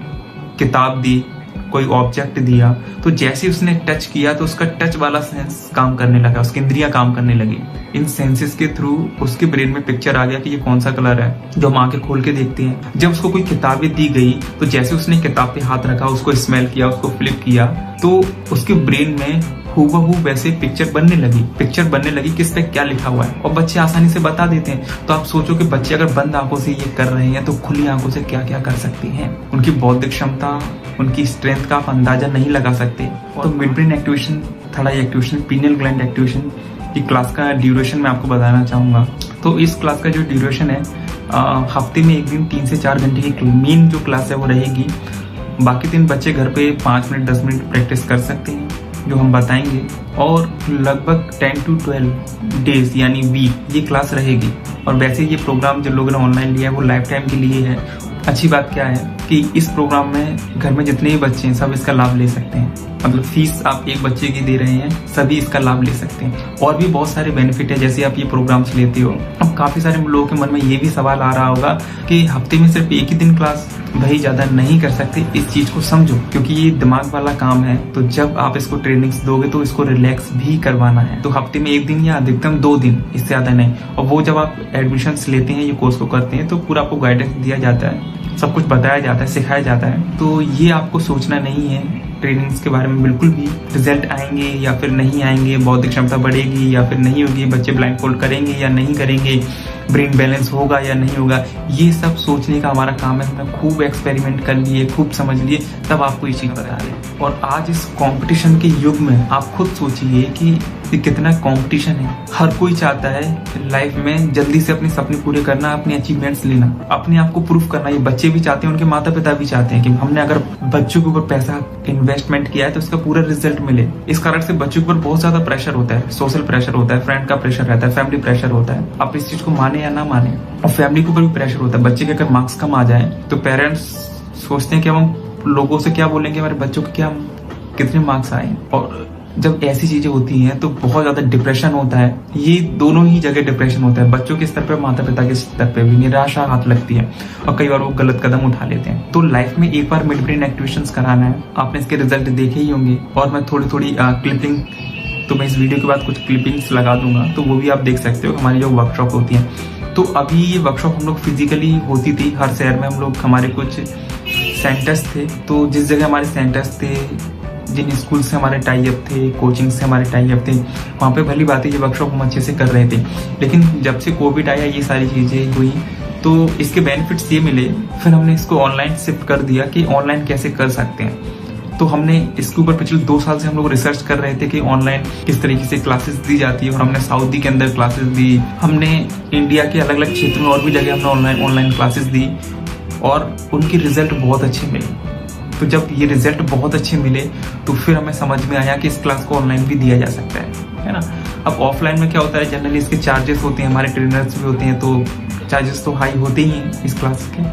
किताब दी, कोई ऑब्जेक्ट दिया, तो जैसे उसने टच किया तो उसका टच वाला सेंस काम करने लगा, उसकी इंद्रियां काम करने लगी। इन सेंसेस के थ्रू उसके ब्रेन में पिक्चर आ गया कि ये कौन सा कलर है, जो हम आंखें खोल के देखते हैं। जब उसको कोई किताबें दी गई तो जैसे उसने किताब पे हाथ रखा, उसको स्मेल किया, उसको फ्लिप किया, तो उसके ब्रेन में हूबहू वैसे पिक्चर बनने लगी किस पे क्या लिखा हुआ है, और बच्चे आसानी से बता देते हैं। तो आप सोचो कि बच्चे अगर बंद आंखों से ये कर रहे हैं तो खुली आंखों से क्या क्या कर सकते हैं। उनकी बौद्धिक क्षमता, उनकी स्ट्रेंथ का आप अंदाजा नहीं लगा सकते। तो मिड ब्रेन एक्टिवेशन, थर्ड आई एक्टिवेशन, पीनियल ग्लैंड एक्टिवेशन की क्लास का ड्यूरेशन मैं आपको बताना चाहूंगा। तो इस क्लास का जो ड्यूरेशन है, हफ्ते में एक दिन 3 से 4 घंटे की मेन जो क्लास है वो रहेगी। बाकी दिन बच्चे घर पे 5 मिनट 10 मिनट प्रैक्टिस कर सकते हैं जो हम बताएंगे, और लगभग 10 to 12 डेज यानी वीक ये क्लास रहेगी। और वैसे ये प्रोग्राम जो लोगों ने ऑनलाइन लिया है वो लाइफ टाइम के लिए है, अच्छी बात क्या है कि इस प्रोग्राम में घर में जितने भी बच्चे हैं सब इसका लाभ ले सकते हैं। मतलब फीस आप एक बच्चे की दे रहे हैं, सभी इसका लाभ ले सकते हैं। और भी बहुत सारे बेनिफिट है जैसे आप ये प्रोग्राम्स लेते हो। अब काफी सारे लोगों के मन में ये भी सवाल आ रहा होगा कि हफ्ते में सिर्फ एक ही दिन क्लास, भाई ज्यादा नहीं कर सकते। इस चीज को समझो क्योंकि ये दिमाग वाला काम है। तो जब आप इसको ट्रेनिंग्स दोगे तो इसको रिलैक्स भी करवाना है। तो हफ्ते में एक दिन या अधिकतम 2 दिन, इससे ज्यादा नहीं। और वो जब आप एडमिशन लेते हैं, ये कोर्स को करते हैं, तो पूरा आपको गाइडेंस दिया जाता है, सब कुछ बताया जाता है, सिखाया जाता है। तो ये आपको सोचना नहीं है ट्रेनिंग्स के बारे में बिल्कुल भी। रिजल्ट आएंगे या फिर नहीं आएंगे, बौद्धिक क्षमता बढ़ेगी या फिर नहीं होगी, बच्चे ब्लाइंड फोल्ड करेंगे या नहीं करेंगे, ब्रेन बैलेंस होगा या नहीं होगा, ये सब सोचने का हमारा काम है। हमने खूब एक्सपेरिमेंट कर लिए, खूब समझ लिए, तब आपको ये चीज बता रहे हैं। और आज इस कंपटीशन के युग में आप खुद सोचिए कि कितना कंपटीशन है। हर कोई चाहता है लाइफ में जल्दी से अपने सपने पूरे करना, अपने अचीवमेंट्स लेना, अपने आप को प्रूफ करना। ये बच्चे भी चाहते हैं, उनके माता पिता भी चाहते हैं कि हमने अगर बच्चों के ऊपर पैसा इन्वेस्टमेंट किया है तो उसका पूरा रिजल्ट मिले। इस कारण से बच्चों के ऊपर बहुत ज्यादा प्रेशर होता है, सोशल प्रेशर होता है, फ्रेंड का प्रेशर रहता है, फैमिली प्रेशर होता है। आप इस चीज को माने या ना माने, और फैमिली के ऊपर भी प्रेशर होता है। बच्चे के अगर मार्क्स कम आ जाए तो पेरेंट्स सोचते हैं कि हम लोगों से क्या बोलेंगे, हमारे बच्चों के क्या कितने मार्क्स आए। और जब ऐसी चीजें होती हैं तो बहुत ज्यादा डिप्रेशन होता है। ये दोनों ही जगह डिप्रेशन होता है, बच्चों के स्तर पे, माता पिता के स्तर पे भी निराशा हाथ लगती है और कई बार वो गलत कदम उठा लेते हैं। तो लाइफ में एक बार मिड ब्रेन एक्टिवेशंस कराना है। आपने इसके रिजल्ट देखे ही होंगे, और मैं थोड़ी थोड़ी क्लिपिंग, तो मैं इस वीडियो के बाद कुछ क्लिपिंग्स लगा दूंगा, तो वो भी आप देख सकते हो। हमारी जो वर्कशॉप होती है, तो अभी ये वर्कशॉप हम लोग फिजिकली होती थी हर शहर में। हम लोग, हमारे कुछ सेंटर्स थे, तो जिस जगह हमारे सेंटर्स थे, जिन स्कूल से हमारे टाई अप थे, कोचिंग से हमारे टाई अप थे, वहाँ पे भली बात है ये वर्कशॉप हम अच्छे से कर रहे थे। लेकिन जब से कोविड आया, ये सारी चीजें हुई, तो इसके बेनिफिट्स ये मिले, फिर हमने इसको ऑनलाइन शिफ्ट कर दिया कि ऑनलाइन कैसे कर सकते हैं। तो हमने इसके ऊपर पिछले 2 साल से हम लोग रिसर्च कर रहे थे कि ऑनलाइन किस तरीके से क्लासेस दी जाती है, और हमने सऊदी के अंदर क्लासेस दी, हमने इंडिया के अलग अलग क्षेत्र में और भी जगह हमने ऑनलाइन क्लासेस दी, और उनके रिजल्ट बहुत अच्छे मिले। तो जब ये रिजल्ट बहुत अच्छे मिले तो फिर हमें समझ में आया कि इस क्लास को ऑनलाइन भी दिया जा सकता है ना। अब ऑफलाइन में क्या होता है, जनरली इसके चार्जेस होते हैं, हमारे ट्रेनर्स भी होते हैं, तो चार्जेस तो हाई होते ही हैं इस क्लास के।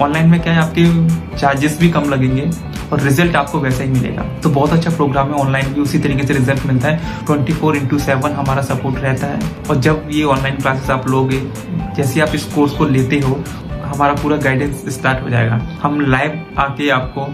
ऑनलाइन में क्या है, आपके चार्जेस भी कम लगेंगे और रिजल्ट आपको वैसा ही मिलेगा। तो बहुत अच्छा प्रोग्राम है, ऑनलाइन भी उसी तरीके से रिजल्ट मिलता है। 24/7 हमारा सपोर्ट रहता है। और जब ये ऑनलाइन क्लासेस आप लोगे, जैसे आप इस कोर्स को लेते हो, हमारा पूरा गाइडेंस स्टार्ट हो जाएगा। हम लाइव आके आपको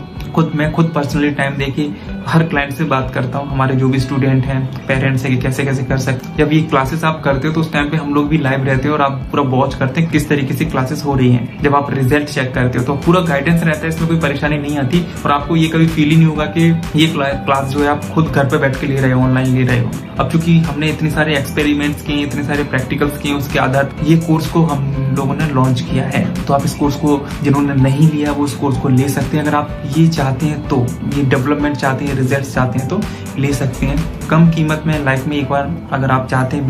मैं खुद पर्सनली टाइम देके हर क्लाइंट से बात करता हूँ, हमारे जो भी स्टूडेंट हैं, पेरेंट्स हैं, कि कैसे कैसे कर सकते हैं। जब ये क्लासेस आप करते हो तो उस टाइम पे हम लोग भी लाइव रहते हैं और आप पूरा वॉच करते हैं किस तरीके से क्लासेस हो रही हैं। जब आप रिजल्ट चेक करते हो तो पूरा गाइडेंस रहता है, इसमें कोई परेशानी नहीं आती, और आपको ये कभी फील ही नहीं होगा कि ये क्लास जो है आप खुद घर पे बैठ के ले रहे हो, ऑनलाइन ले रहे हो। अब चूंकि हमने इतने सारे एक्सपेरिमेंट्स किए, इतने सारे प्रैक्टिकल्स किए, उसके आधार ये कोर्स को हम लोगों ने लॉन्च किया है। तो आप इस कोर्स को, जिन्होंने नहीं लिया वो इस कोर्स को ले सकते हैं। अगर आप ये चाहते हैं, तो ये डेवलपमेंट चाहते हैं, रिजल्ट चाहते हैं, तो ले सकते हैं कम कीमत में। लाइफ में एक बार अगर आप चाहते हैं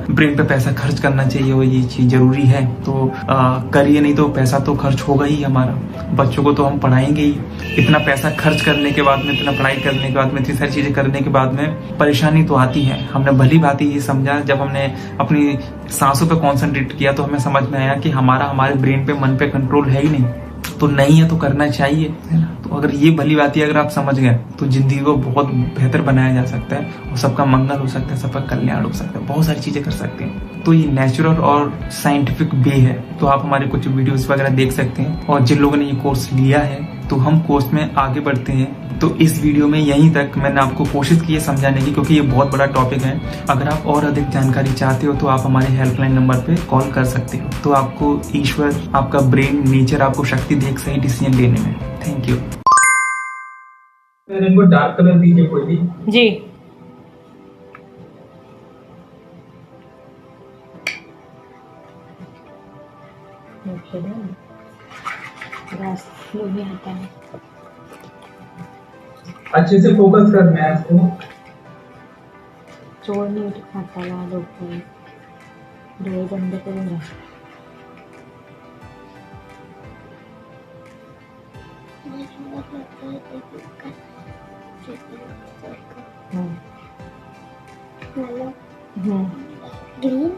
ब्रेन पे पैसा खर्च करना चाहिए और ये चीज जरूरी है, तो करिए, नहीं तो पैसा तो खर्च होगा ही हमारा। बच्चों को तो हम पढ़ाएंगे ही। इतना पैसा खर्च करने के बाद में, इतना पढ़ाई करने के बाद में, इतनी सारी चीजें करने के बाद में परेशानी तो आती है। हमने भली बात ही ये समझा, जब हमने अपनी सांसों पे कॉन्सेंट्रेट किया तो हमें समझ में आया कि हमारे ब्रेन पे, मन पे कंट्रोल है ही नहीं। तो नहीं है तो करना चाहिए, है ना। तो अगर ये भली बात ही अगर आप समझ गए तो जिंदगी को बहुत बेहतर बनाया जा सकता है, और सबका मंगल हो सकता है, सबका कल्याण हो सकता है, बहुत सारी चीजें कर सकते हैं। तो ये नेचुरल और साइंटिफिक वे है। तो आप हमारे कुछ वीडियोस वगैरह देख सकते हैं, और जिन लोगों ने ये कोर्स लिया है तो हम कोर्स में आगे बढ़ते हैं। तो इस वीडियो में यहीं तक मैंने आपको कोशिश की है समझाने की, क्योंकि ये बहुत बड़ा टॉपिक है। अगर आप और अधिक जानकारी चाहते हो तो आप हमारे हेल्पलाइन नंबर पे कॉल कर सकते हो। तो आपको ईश्वर, आपका ब्रेन, नेचर आपको शक्ति दे एक सही डिसीजन लेने में। Thank you. इनको डार्क कलर दीजिए कोई भी। जी। भी आता है, अच्छे से फोकस करना है इसको। जोर नहीं उठाता है, डोळे बंद करून राहा। ग्रीन,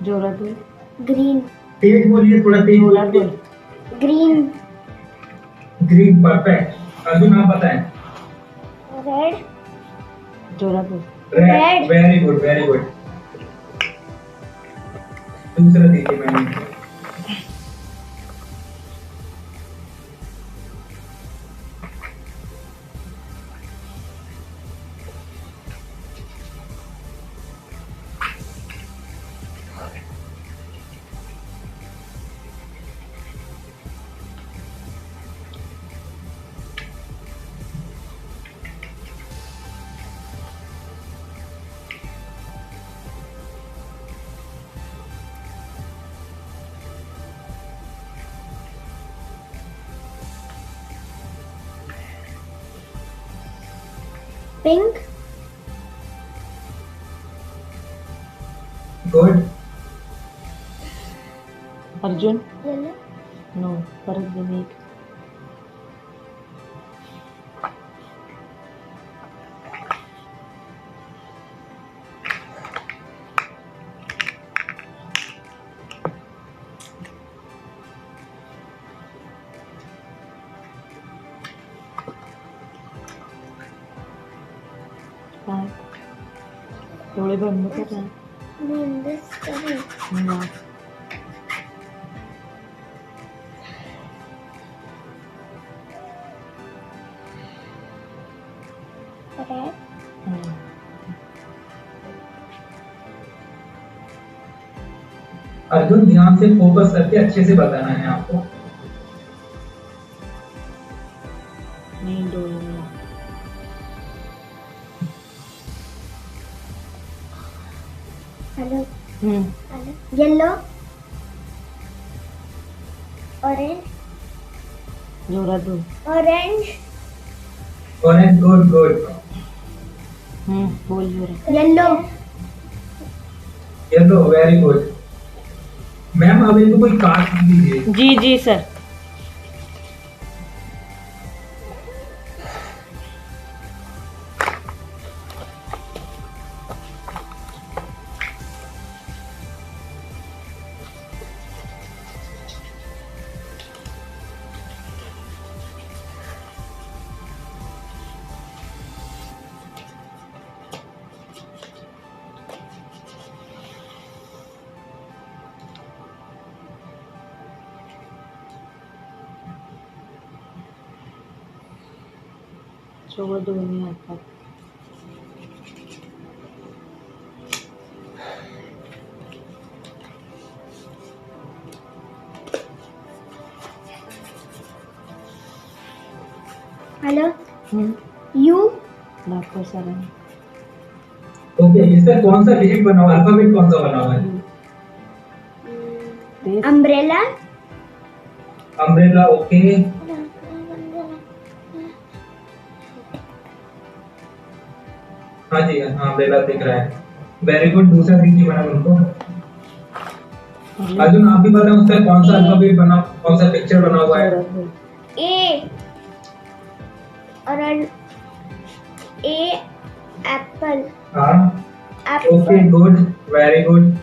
जोरात बोल। ग्रीन, तेज बोलिए, थोड़ा तेज बोलिए। ग्रीन। Green, perfect. अर्जुन आप बताएं। Red. Jorapur. Red, very good very good. दूसरा दीजिए ma'am. Pink. Good. Arjun. Yellow. No, परत देणे एक. काय? डोळे बंद कर ना. वा. रेड। हम्म. अर्जुन ध्यान से फोकस करके अच्छे से बताना है आपको। नहीं, डोळे नाही. हेलो। हम्म. येलो। ऑरेंज। जोरात बोल. ऑरेंज। Orange, good good. बोल जोरात. Yellow. Yellow, very good. Ma'am अब इनको कोई कार्ड दीजिए। जी जी सर. सोबत दोन्ही हातात. हेलो। यू। दाखव सरांनी. ओके, इसमें कौन सा डिजिट बना हुआ है? अल्फाबेट कौन सा बना हुआ है? तेच. अम्ब्रेला। Umbrella, okay. हाँ जी, हाँ अम्ब्रेला दिख रहा है। Very good. दूसरा दीजिए मैडम उनको। अर्जुन आप भी बताएं उसका कौन सा अल्फाबेट बना, कौन सा पिक्चर बना हुआ है? जोरात बोल. ए। और ए एप्पल। हाँ, okay Apple. Good, very good.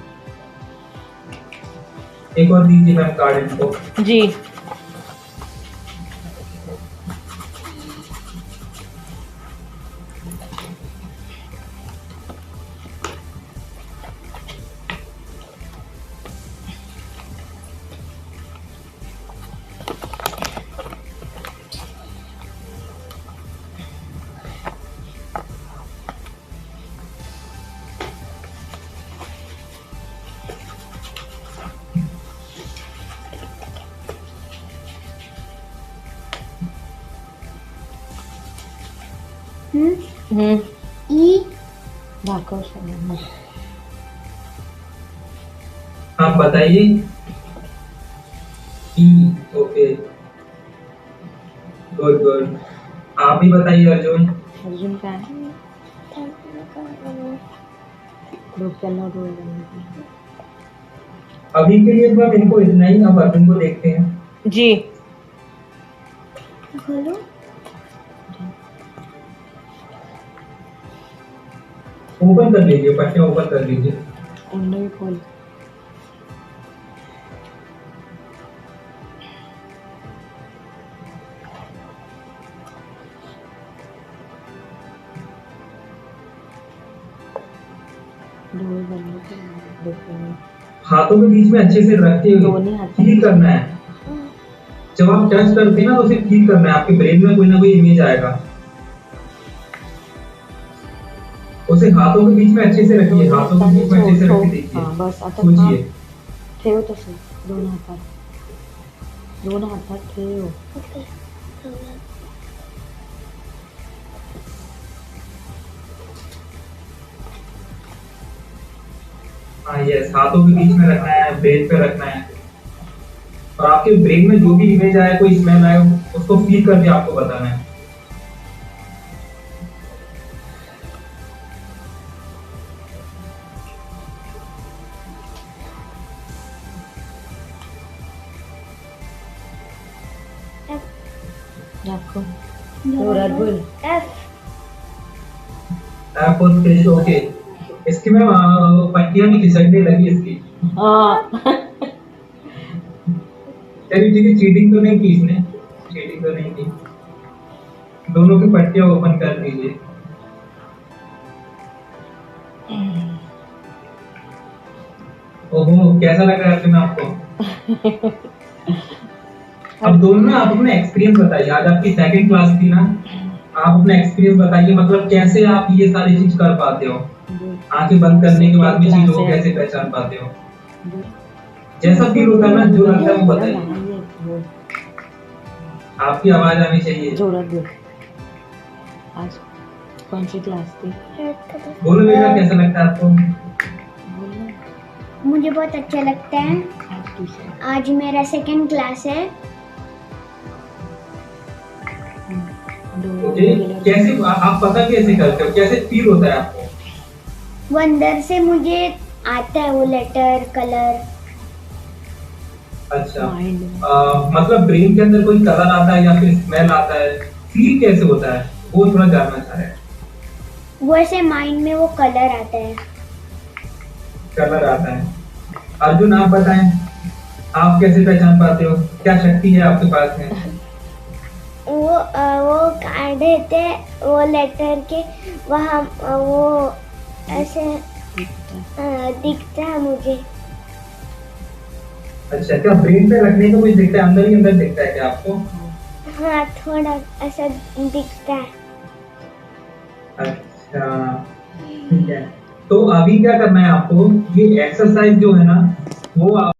एक और दीजिए मैम कार्ड इनको। जी. ई। दाखव सरांनी. आप बताइए। ई, ओके गुड गुड। आप भी बताइए अर्जुन। अर्जुन काय? डोक्याला डोळे बंद कर. अभी के लिए तो अब इनको इतना ही, अब अर्जुन को देखते हैं। जी. खोलो। ओपन कर लीजिए, पट्टियां ओपन कर लीजिए। ओंडवी खोल. डोळे बंद करून डोक्याला हाथों के बीच में अच्छे से रख के दोनों हाथों फील करना है। जब आप टच करते हैं ना तो उसे फील करना है, आपके ब्रेन में कोई ना कोई इमेज आएगा। उसे हाथों के बीच में अच्छे से रखिए, हाथों के बीच में अच्छे से रख के देखिए, हां बस आता सोचिए। ठेव तसं दोन हातात ठेव। हाँ यस, हाथों के बीच में रखना है, ब्रेन पे रखना है, और आपके ब्रेन में जो भी इमेज आए, कोई स्मेल आए, उसको फील करके आपको बताना है। दाखव जोरात बोल। और फिश, ओके। इसकी में पट्टियां भी खिसकने लगी इसकी। हां चलिए ठीक है, चीटिंग तो नहीं की इसने, चीटिंग तो नहीं की। दोनों की पट्टियां ओपन कर दीजिए। ओहो, कैसा लग रहा है तुम्हें आपको? अब दोनों ना आप अपना एक्सपीरियंस बताइए। आज आपकी सेकंड क्लास थी ना, आप अपना एक्सपीरियंस बताइए, मतलब कैसे आप ये सारी चीज कर पाते हो, आंखें बंद करने के बाद भी चीजों को कैसे पहचान पाते हो। जैसा फील होता है ना, जो लगता है वो बताइए। आपकी आवाज आनी चाहिए। जोरात बोल। आज कौन सी क्लास थी? बोलो बेटा, कैसा लगता है आपको? मुझे बहुत अच्छा लगता है। आज ट्यूशन आज मेरा सेकंड क्लास है। ओके, कैसे आप पता कैसे करते हो, कैसे फील होता है आपको? वो अंदर से मुझे आता है वो लेटर कलर। अच्छा, माइंड मतलब ब्रेन के अंदर कोई कलर आता है या फिर स्मेल आता है, फील कैसे होता है, वो थोड़ा जानना चाह रहे हैं। वो ऐसे माइंड में वो कलर आता है। कलर आता है। अर्जुन आप बताएं, आप कैसे पहचान पाते हो, क्या शक्ति है आपके पास में? वो कार्ड देते हैं, वो लेटर के वहाँ वो ऐसे दिखता है मुझे। अच्छा, क्या ब्रेन पे रखने को कुछ दिखता है, अंदर ही अंदर दिखता है क्या आपको? हाँ, थोड़ा ऐसा दिखता है। अच्छा ठीक है, तो अभी क्या करना है आपको, ये एक्सरसाइज जो है ना, वो आप